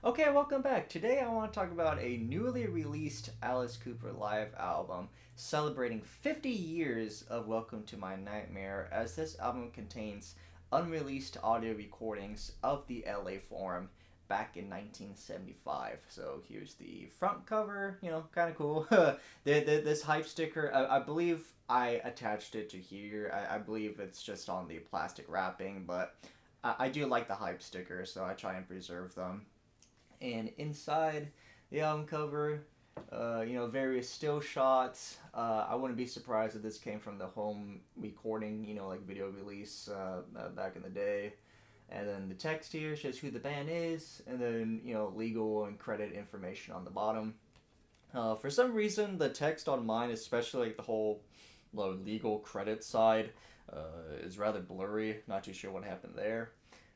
Okay, welcome back. Today I want to talk about a newly released Alice Cooper live album celebrating 50 years of Welcome to My Nightmare, as this album contains unreleased audio recordings of the LA Forum back in 1975. So here's the front cover, kind of cool. This hype sticker, I believe I attached it to here. I believe it's just on the plastic wrapping, but I do like the hype sticker, so I try and preserve them. And inside the album cover, various still shots. I wouldn't be surprised if this came from the home recording, like video release back in the day. And then the text here shows who the band is, and then legal and credit information on the bottom. For some reason, the text on mine, especially like the whole legal credit side, is rather blurry. Not too sure what happened there.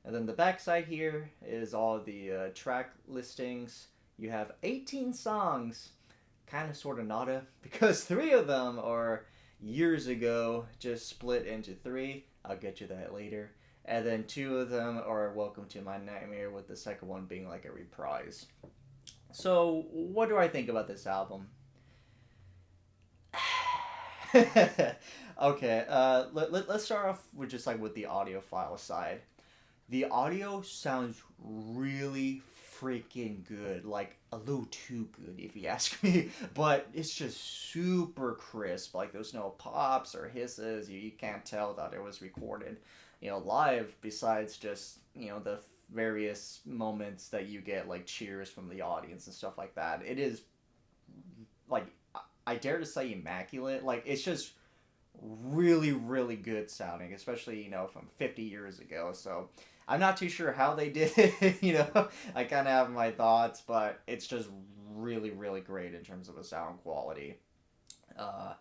And then the back side here is all the track listings. You have 18 songs, kind of sort of nada, because three of them are years ago, just split into three. I'll get to that later. And then two of them are Welcome to My Nightmare, with the second one being like a reprise. So, what do I think about this album? Okay, let's start off with just like with the audio file side. The audio sounds really freaking good, like a little too good if you ask me, but it's just super crisp. Like there's no pops or hisses. You can't tell that it was recorded, live, besides just, the various moments that you get, like cheers from the audience and stuff like that. It is, like, I dare to say immaculate. Like, it's just really, really good sounding, especially, from 50 years ago. So I'm not too sure how they did it. I kind of have my thoughts, but it's just really, really great in terms of the sound quality. Uh,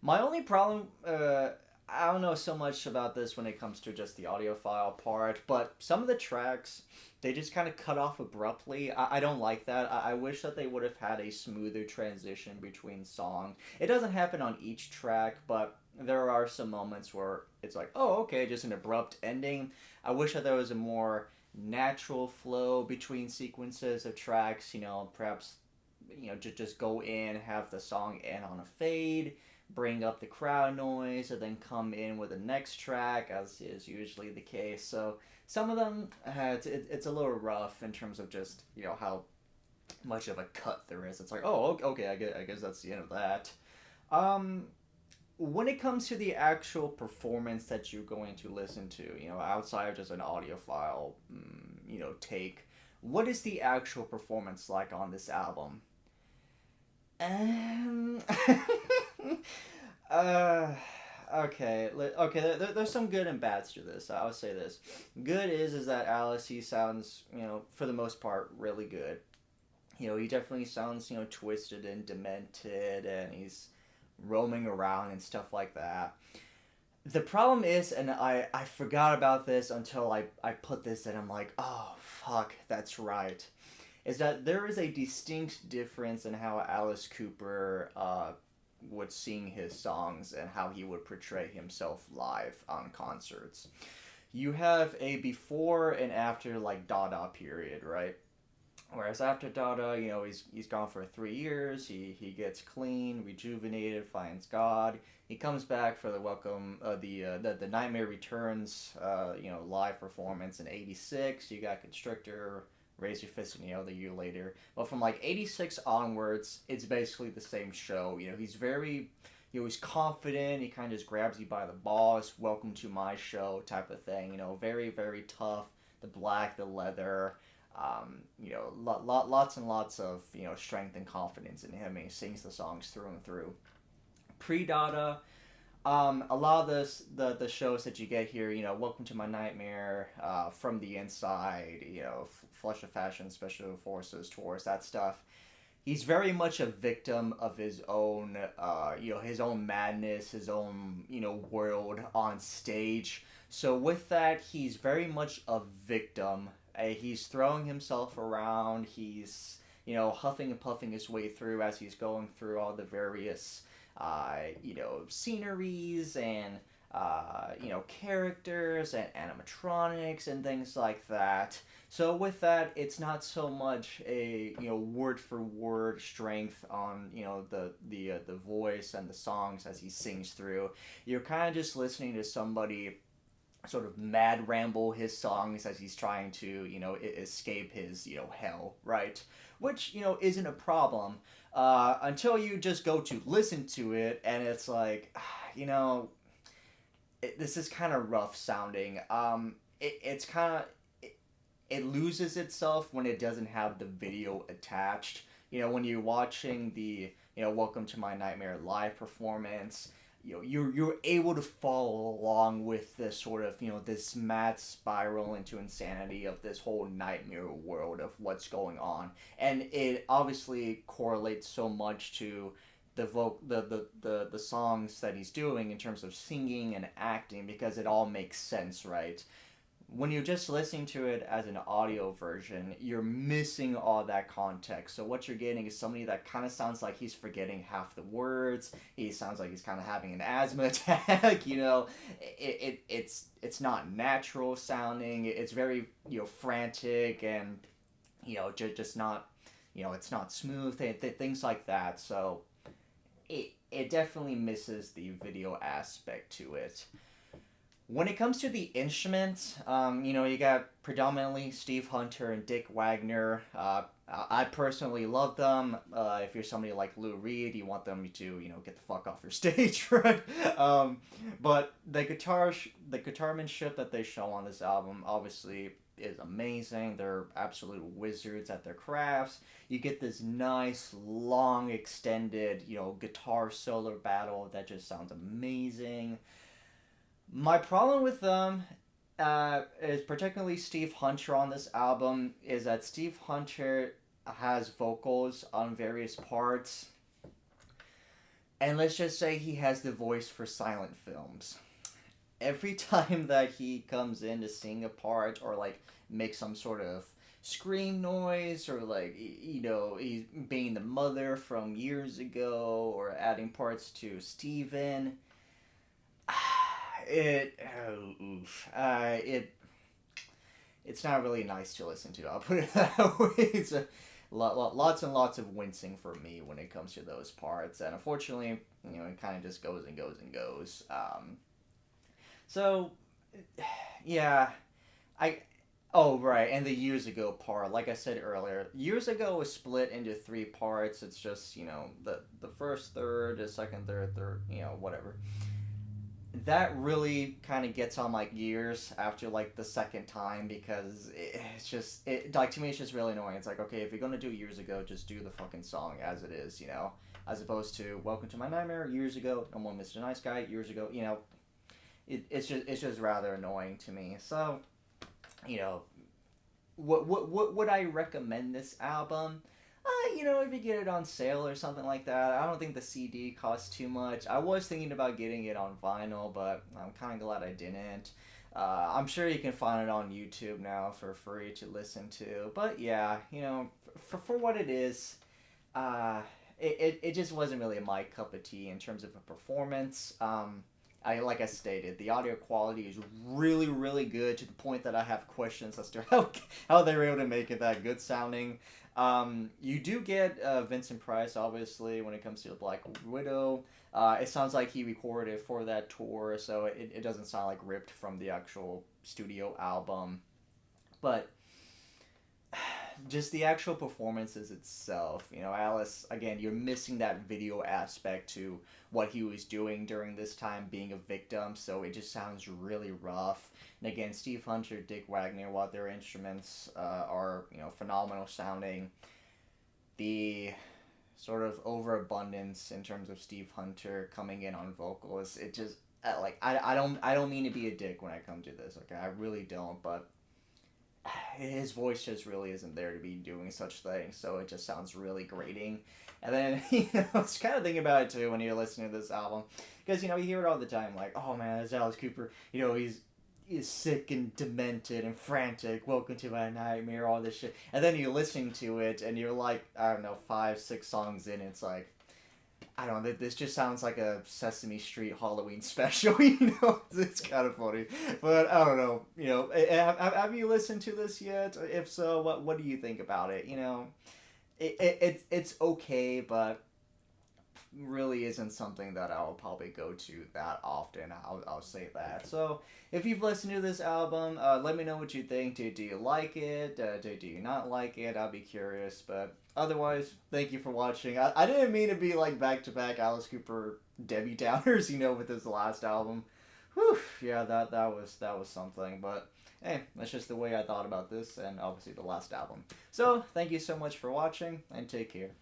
my only problem, I don't know so much about this when it comes to just the audiophile part, but some of the tracks, they just kind of cut off abruptly. I don't like that. I wish that they would have had a smoother transition between songs. It doesn't happen on each track, but there are some moments where it's like, oh, okay, just an abrupt ending. I wish that there was a more natural flow between sequences of tracks, perhaps just go in, have the song end on a fade, bring up the crowd noise, and then come in with the next track, as is usually the case. So some of them, it's a little rough in terms of just how much of a cut there is. It's like, oh, okay, I guess that's the end of that. Um, when it comes to the actual performance that you're going to listen to, outside of just an audiophile, take, what is the actual performance like on this album? Um, uh, okay. There's some good and bads to this. I would say this. Good is that Alice, he sounds, for the most part, really good. He definitely sounds, twisted and demented, and he's roaming around and stuff like that. The problem is, and I forgot about this until I put this in, I'm like, oh, fuck, that's right, is that there is a distinct difference in how Alice Cooper would sing his songs and how he would portray himself live on concerts. You have a before and after, like, Dada period, right? Whereas after Dada, he's gone for 3 years. He gets clean, rejuvenated, finds God. He comes back for the welcome, the Nightmare Returns, live performance in '86. You got Constrictor, Raise Your Fist and Yell the year later. But from like '86 onwards, it's basically the same show. He's very, he's confident. He kind of just grabs you by the balls. Welcome to my show type of thing. Very, very tough. The black, the leather, lots and lots of strength and confidence in him. And he sings the songs through and through. Pre-Dada, a lot of the shows that you get here, Welcome to My Nightmare, From the Inside, Flush of Fashion, Special Forces, Tours, that stuff. He's very much a victim of his own, his own madness, his own, world on stage. So with that, he's very much a victim. He's throwing himself around. He's, huffing and puffing his way through as he's going through all the various, sceneries and characters and animatronics and things like that. So with that, it's not so much a word for word strength on the voice and the songs as he sings through. You're kind of just listening to somebody sort of mad ramble his songs as he's trying to escape his hell, right? Which isn't a problem until you just go to listen to it and it's like you know this is kind of rough sounding. It's kind of it loses itself when it doesn't have the video attached. When you're watching the Welcome to My Nightmare live performance, you're able to follow along with this sort of this mad spiral into insanity of this whole nightmare world of what's going on, and it obviously correlates so much to the songs that he's doing in terms of singing and acting because it all makes sense, right? When you're just listening to it as an audio version, you're missing all that context. So what you're getting is somebody that kind of sounds like he's forgetting half the words. He sounds like he's kind of having an asthma attack. It's not natural sounding. It's very frantic and just not it's not smooth. Things like that. So it definitely misses the video aspect to it. When it comes to the instruments, you got predominantly Steve Hunter and Dick Wagner. I personally love them. If you're somebody like Lou Reed, you want them to, get the fuck off your stage, right? But the guitarmanship that they show on this album obviously is amazing. They're absolute wizards at their crafts. You get this nice, long, extended, guitar solo battle that just sounds amazing. My problem with them is particularly Steve Hunter on this album is that Steve Hunter has vocals on various parts, and let's just say he has the voice for silent films. Every time that he comes in to sing a part or like make some sort of scream noise or like he's being the mother from years ago or adding parts to Steven, it it's not really nice to listen to. I'll put it that way. It's a lots and lots of wincing for me when it comes to those parts, and unfortunately, it kind of just goes and goes and goes. So, yeah, I. Oh right, and the years ago part, like I said earlier, years ago was split into three parts. It's just the first third, the second third, whatever. That really kind of gets on my gears after like the second time because it's just like to me it's just really annoying. It's like, okay, if you're gonna do years ago, just do the fucking song as it is, as opposed to Welcome to My Nightmare years ago, No More Mr. Nice Guy years ago. It's just rather annoying to me. So you know what would I recommend this album? If you get it on sale or something like that, I don't think the CD costs too much. I was thinking about getting it on vinyl, but I'm kind of glad I didn't. I'm sure you can find it on YouTube now for free to listen to. But yeah, for what it is, it just wasn't really my cup of tea in terms of a performance. Like I stated, the audio quality is really, really good to the point that I have questions as to how they were able to make it that good sounding. You do get Vincent Price, obviously, when it comes to the Black Widow. It sounds like he recorded it for that tour, so it doesn't sound like ripped from the actual studio album. But just the actual performances itself, Alice, again, you're missing that video aspect to what he was doing during this time being a victim, so it just sounds really rough. And again, Steve Hunter, Dick Wagner, while their instruments are, phenomenal sounding, the sort of overabundance in terms of Steve Hunter coming in on vocals, it just, I don't mean to be a dick when I come to this, okay? I really don't, but his voice just really isn't there to be doing such things, so it just sounds really grating. And then, it's kind of thinking about it too when you're listening to this album, because, you hear it all the time, like, oh man, it's Alice Cooper, he's sick and demented and frantic, welcome to my nightmare, all this shit. And then you're listening to it, and you're like, I don't know, 5, 6 songs in, it's like, I don't know. This just sounds like a Sesame Street Halloween special. You know, it's kind of funny, but I don't know. You know, have you listened to this yet? If so, what do you think about it? You know, it's okay, but really isn't something that I'll probably go to that often. I'll say that. So if you've listened to this album, let me know what you think. Do you like it? Do you not like it? I'll be curious. But otherwise, thank you for watching. I didn't mean to be like back to back Alice Cooper Debbie Downers, you know, with his last album. Whew, yeah, that was something. But hey, that's just the way I thought about this, and obviously the last album. So thank you so much for watching, and take care.